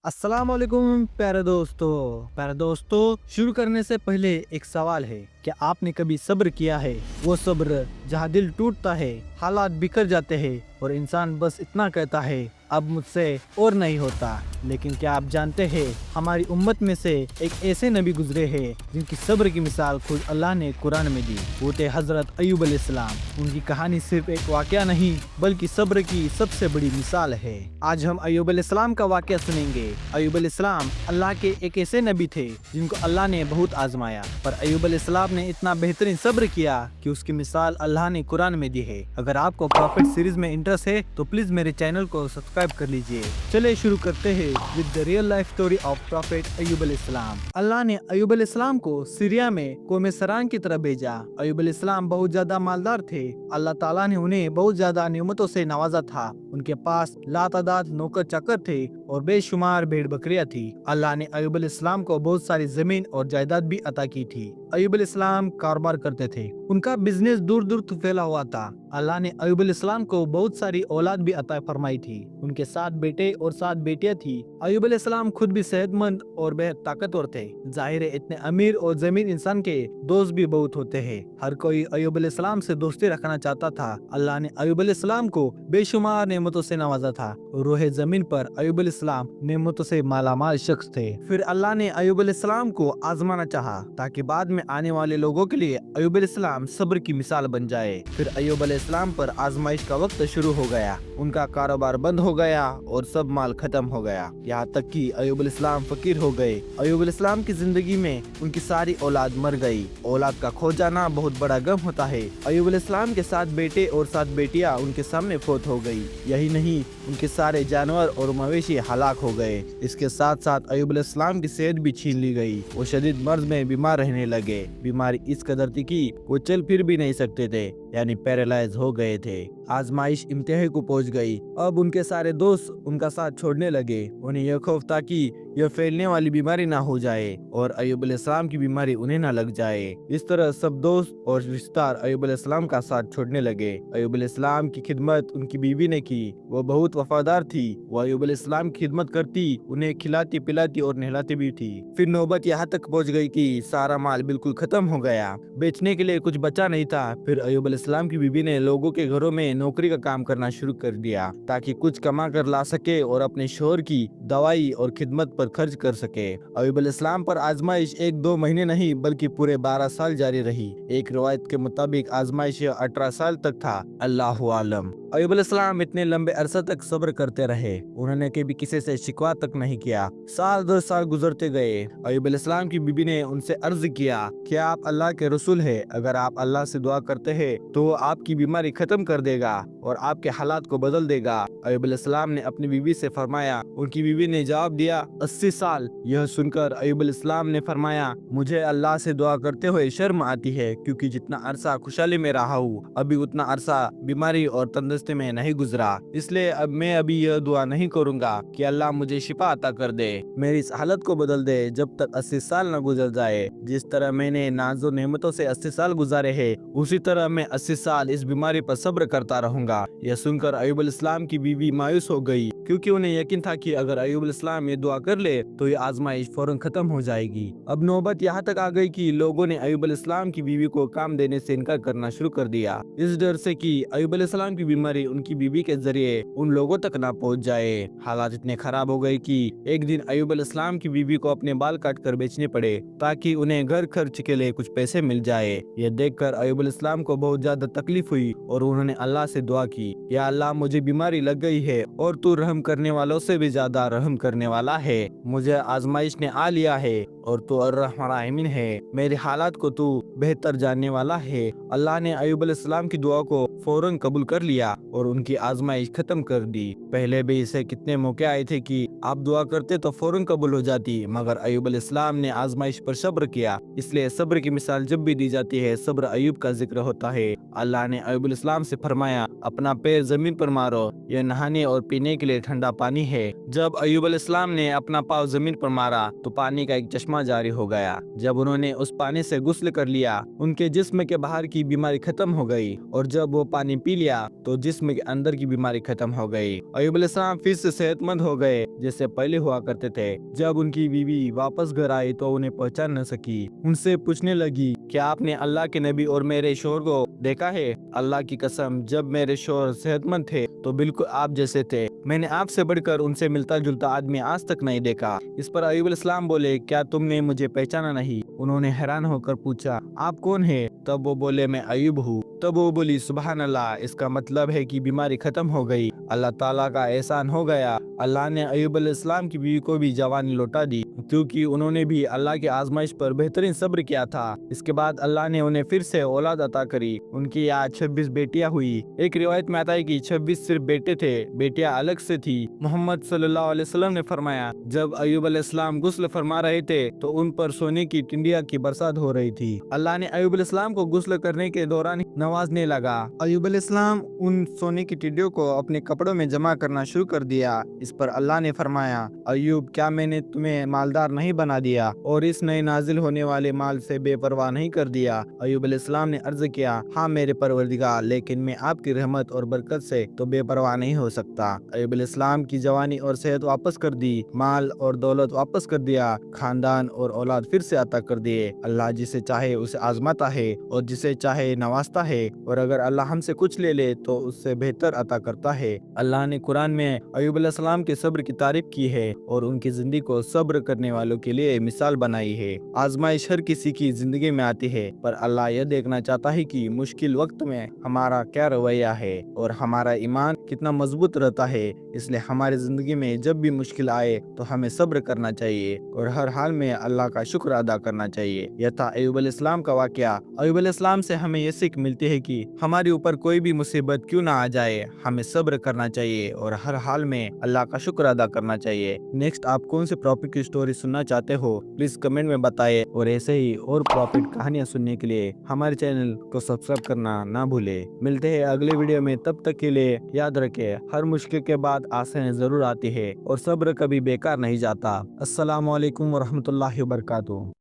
अस्सलाम वालेकुम प्यारे दोस्तों शुरू करने से पहले एक सवाल है। क्या आपने कभी सब्र किया है? वो सब्र जहाँ दिल टूटता है, हालात बिखर जाते हैं और इंसान बस इतना कहता है अब मुझसे और नहीं होता। लेकिन क्या आप जानते हैं हमारी उम्मत में से एक ऐसे नबी गुजरे हैं जिनकी सब्र की मिसाल खुद अल्लाह ने कुरान में दी। वो थे हजरत अय्यूब अलैहिस्सलाम। उनकी कहानी सिर्फ एक वाकया नहीं बल्कि सब्र की सबसे बड़ी मिसाल है। आज हम अय्यूब अलैहिस्सलाम का वाकया सुनेंगे। अय्यूब अलैहिस्सलाम अल्लाह के एक ऐसे नबी थे जिनको अल्लाह ने बहुत आजमाया, पर अय्यूब अलैहिस्सलाम ने इतना बेहतरीन सब्र किया कि उसकी मिसाल अल्लाह ने कुरान में दी है। अगर आपको प्रॉफिट सीरीज में इंटरेस्ट है तो प्लीज मेरे चैनल को सब्सक्राइब कर लीजिए। चलिए शुरू करते हैं with the real life story of prophet अय्यूब अलैहिस्सलाम। अल्लाह ने अय्यूब अलैहिस्सलाम को सीरिया में कौम सरान की तरफ भेजा। अय्यूब अलैहिस्सलाम बहुत ज्यादा मालदार थे। अल्लाह ताला ने उन्हें बहुत ज्यादा नियमतों से नवाजा था। उनके पास लातादाद नौकर चाकर थे और बेशुमार भेड़ बकरियां थी। अल्लाह ने अय्यूब अलैहिस्सलाम को बहुत सारी जमीन और जायदाद भी अता की थी। अय्यूब अलैहिस्सलाम कारोबार करते थे। उनका बिजनेस दूर दूर तक फैला हुआ था। अल्लाह ने अय्यूब अलैहिस्सलाम को बहुत सारी औलाद भी अता फरमाई थी। उनके 7 बेटे और 7 बेटियां थी। अय्यूब अलैहिस्सलाम खुद भी सेहतमंद और बेहद ताकतवर थे। जाहिर है इतने अमीर और जमीन इंसान के दोस्त भी बहुत होते हैं। हर कोई अय्यूब अलैहिस्सलाम से दोस्ती रखना चाहता था। अल्लाह ने अय्यूब अलैहिस्सलाम को बेशुमार नेमतों से नवाजा था। रूहे जमीन पर अय्यूब अलैहिस्सलाम नेमतों से मालामाल शख्स थे। फिर अल्लाह ने अय्यूब अलैहिस्सलाम को आजमाना चाहा ताकि बाद में आने वाले लोगों के लिए अय्यूब अलैहिस्सलाम सब्र की मिसाल बन जाए। फिर अय्यूब अलैहिस्सलाम पर आजमाइश का वक्त शुरू हो गया। उनका कारोबार बंद हो गया और सब माल खत्म हो गया। यहाँ तक कि अय्यूब अलैहिस्सलाम फकीर हो गए। अय्यूब अलैहिस्सलाम की जिंदगी में उनकी सारी औलाद मर गई। औलाद का खो जाना बहुत बड़ा गम होता है। अय्यूब अलैहिस्सलाम के 7 बेटे और 7 बेटियां उनके सामने फौत हो गई। यही नहीं, उनके सारे जानवर और मवेशी हलाक हो गए। इसके साथ साथ अय्यूब अलैहिस्सलाम की सेहत भी छीन ली गई। वो शदीद मर्ज में बीमार रहने लगे। बीमारी इस कदर थी कि वो चल फिर भी नहीं सकते थे, यानी पैरालाइज हो गए थे। आजमाइश इंतहा को पहुंच गई। अब उनके सारे दोस्त उनका साथ छोड़ने लगे। उन्हें यह खौफ था कि यह फैलने वाली बीमारी ना हो जाए और अय्यूब अलैहिस्सलाम की बीमारी उन्हें ना लग जाए। इस तरह सब दोस्त और रिश्तेदार अय्यूब अलैहिस्सलाम का साथ छोड़ने लगे। अय्यूब अलैहिस्सलाम की खिदमत उनकी बीवी ने की। वो बहुत वफादार थी। वो अय्यूब अलैहिस्सलाम की खिदमत करती, उन्हें खिलाती पिलाती और नहलाती भी थी। फिर नौबत यहाँ तक पहुँच गई कि सारा माल बिल्कुल खत्म हो गया। बेचने के लिए कुछ बचा नहीं था। फिर अय्यूब अलैहिस्सलाम की बीवी ने लोगों के घरों में नौकरी का काम करना शुरू कर दिया ताकि कुछ कमा कर ला सके और अपने शोहर की दवाई और खिदमत पर खर्च कर सके। अय्यूब अलैहिस्सलाम पर आजमाइश 1-2 महीने नहीं बल्कि पूरे 12 साल जारी रही। एक रिवायत के मुताबिक आजमाइश 18 साल तक था। अल्लाहु आलम। अय्यूब अलैहिस्सलाम इतने लंबे अरसे तक सब्र करते रहे। उन्होंने कभी किसी से शिकवा तक नहीं किया। साल 10 साल गुजरते गए। अय्यूब अलैहिस्सलाम की बीबी ने उनसे अर्ज किया, क्या आप अल्लाह के रसूल है? अगर आप अल्लाह से दुआ करते हैं तो वो आपकी बीमारी खत्म कर देगा और आपके हालात को बदल देगा। अय्यूब अलैहिस्सलाम ने अपनी बीवी से फरमाया। उनकी बीवी ने जवाब दिया, 80 साल। यह सुनकर अय्यूब अलैहिस्सलाम ने फरमाया, मुझे अल्लाह से दुआ करते हुए शर्म आती है क्योंकि जितना अरसा खुशहाली में रहा हूँ अभी उतना अरसा बीमारी और तंदुरुस्ती में नहीं गुजरा। इसलिए अब मैं अभी यह दुआ नहीं करूंगा कि अल्लाह मुझे शिफा अता कर दे, मेरी इस हालत को बदल दे जब तक 80 साल न गुजर जाए। जिस तरह मैंने नाज़ो नेमतों से 80 साल गुजारे हैं उसी तरह मैं 80 साल इस बीमारी पर सब्र करता रहूंगा। यह सुनकर अय्यूब अलैहिस्सलाम की बीवी मायूस हो गई क्योंकि उन्हें यकीन था कि अगर अय्यूब अलैहिस्सलाम ये दुआ कर ले तो ये आजमाइश फौरन खत्म हो जाएगी। अब नौबत यहाँ तक आ गई कि लोगों ने अय्यूब अलैहिस्सलाम की बीवी को काम देने से इनकार करना शुरू कर दिया, इस डर से कि अय्यूब अलैहिस्सलाम की बीमारी उनकी बीवी के जरिए उन लोगों तक ना पहुँच जाए। हालात इतने खराब हो गए कि एक दिन अय्यूब अलैहिस्सलाम की बीवी को अपने बाल काट कर बेचने पड़े ताकि उन्हें घर खर्च के लिए कुछ पैसे मिल जाए। यह देखकर अय्यूब अलैहिस्सलाम को बहुत ज्यादा तकलीफ हुई और उन्होंने अल्लाह से दुआ की, या अल्लाह मुझे बीमारी लग गई है और तू रहम करने वालों से भी ज्यादा रहम करने वाला है। मुझे आजमाइश ने आ लिया है और तू अर्रहमान राहिमीन है। मेरे हालात को तू बेहतर जानने वाला है। अल्लाह ने अय्यूब अलैहिस्सलाम की दुआ को फौरन कबूल कर लिया और उनकी आजमाइश खत्म कर दी। पहले भी इसे कितने मौके आए थे कि आप दुआ करते तो फौरन कबूल हो जाती, मगर अय्यूब अलैहिस्सलाम ने आजमाइश पर सब्र किया। इसलिए सब्र की मिसाल जब भी दी जाती है सब्र अय्यूब का जिक्र होता है। अल्लाह ने अय्यूब अलैहिस्सलाम से फरमाया, अपना पैर जमीन पर मारो, यह नहाने और पीने के लिए ठंडा पानी है। जब अय्यूब अलैहिस्सलाम ने अपना पाँव जमीन पर मारा तो पानी का एक चश्मा जारी हो गया। जब उन्होंने उस पानी से गुस्ल कर लिया, उनके जिस्म के बाहर की बीमारी खत्म हो गई, और जब वो पानी पी लिया तो जिस्म के अंदर की बीमारी खत्म हो गई। अय्यूब अलैहिस्सलाम फिर से सेहतमंद हो गए जैसे पहले हुआ करते थे। जब उनकी बीवी वापस घर आई तो उन्हें पहचान न सकी। उनसे पूछने लगी, क्या आपने अल्लाह के नबी और मेरे शोहर को देखा है? अल्लाह की कसम, जब मेरे शोहर सेहतमंद थे तो बिल्कुल आप जैसे थे। मैंने आपसे बढ़कर उनसे मिलता जुलता आदमी आज तक नहीं देखा। इस पर अय्यूब अलैहिस्सलाम बोले, क्या तुमने मुझे पहचाना नहीं? उन्होंने हैरान होकर पूछा, आप कौन है? तब वो बोले, मैं अय्यूब हूँ। तब वो बोली, सुभान अल्लाह, इसका मतलब है कि बीमारी खत्म हो गई। अल्लाह ताला का एहसान हो गया। अल्लाह ने अय्यूब अलैहिस्सलाम की बीवी को भी जवानी लौटा दी, क्योंकि उन्होंने भी अल्लाह की आजमाइश पर बेहतरीन सब्र किया था। इसके बाद अल्लाह ने उन्हें फिर से औलाद अता करी। उनकी आज 26 बेटियां हुई। एक रिवायत में आता है कि 26 सिर्फ बेटे थे, बेटियां अलग से थी। मोहम्मद सल्लल्लाहु अलैहि वसल्लम ने फरमाया, जब अय्यूब अलैहिस्सलाम गुस्ल फरमा रहे थे तो उन पर सोने की टिंडिया की बरसात हो रही थी। अल्लाह ने अय्यूब अलैहिस्सलाम को गुस्ल करने के दौरान नवाजने लगा। अय्यूब अलैहिस्सलाम उन सोने की टिड्डियों को अपने कपड़ों में जमा करना शुरू कर दिया। इस पर अल्लाह ने फरमाया, अय्यूब, क्या मैंने तुम्हें मालदार नहीं बना दिया और इस नए नाजिल होने वाले माल से बेपरवाह नहीं कर दिया? अय्यूब अलैहिस्सलाम ने अर्ज किया, हाँ मेरे परवरदिगार, लेकिन मैं आपकी रहमत और बरकत से तो बेपरवाह नहीं हो सकता। अय्यूब अलैहिस्सलाम की जवानी और सेहत वापस कर दी, माल और दौलत वापस कर दिया, खानदान और औलाद फिर से अता कर दिए। अल्लाह जिसे चाहे उसे आजमाता है और जिसे चाहे नवाजता है, और अगर अल्लाह हमसे कुछ ले ले तो उससे बेहतर अता करता है। अल्लाह ने कुरान में अय्यूब अलैहिस्सलाम के सब्र की तारीफ की है और उनकी जिंदगी को सब्र करने वालों के लिए मिसाल बनाई है। आजमाइश हर किसी की जिंदगी में आती है, पर अल्लाह यह देखना चाहता है कि मुश्किल वक्त में हमारा क्या रवैया है और हमारा ईमान कितना मजबूत रहता है। इसलिए हमारी जिंदगी में जब भी मुश्किल आए तो हमें सब्र करना चाहिए और हर हाल में अल्लाह का शुक्र अदा करना चाहिए। यह था अय्यूब अलैहिस्सलाम का वाकया। अय्यूब अलैहिस्सलाम से हमें यह सीख मिलती है कि हमारे ऊपर कोई भी मुसीबत क्यों ना आ जाए, हमें सब्र करना चाहिए और हर हाल में अल्लाह का शुक्र अदा करना चाहिए। नेक्स्ट आप कौन से प्रॉफिट की स्टोरी सुनना चाहते हो, प्लीज कमेंट में बताएं, और ऐसे ही और प्रॉफिट कहानियां सुनने के लिए हमारे चैनल को सब्सक्राइब करना ना भूले। मिलते हैं अगले वीडियो में, तब तक के लिए याद रखें, हर मुश्किल के बाद आसानी जरूर आती है और सब्र कभी बेकार नहीं जाता। अस्सलाम वालेकुम व रहमतुल्लाहि व बरकातुहू।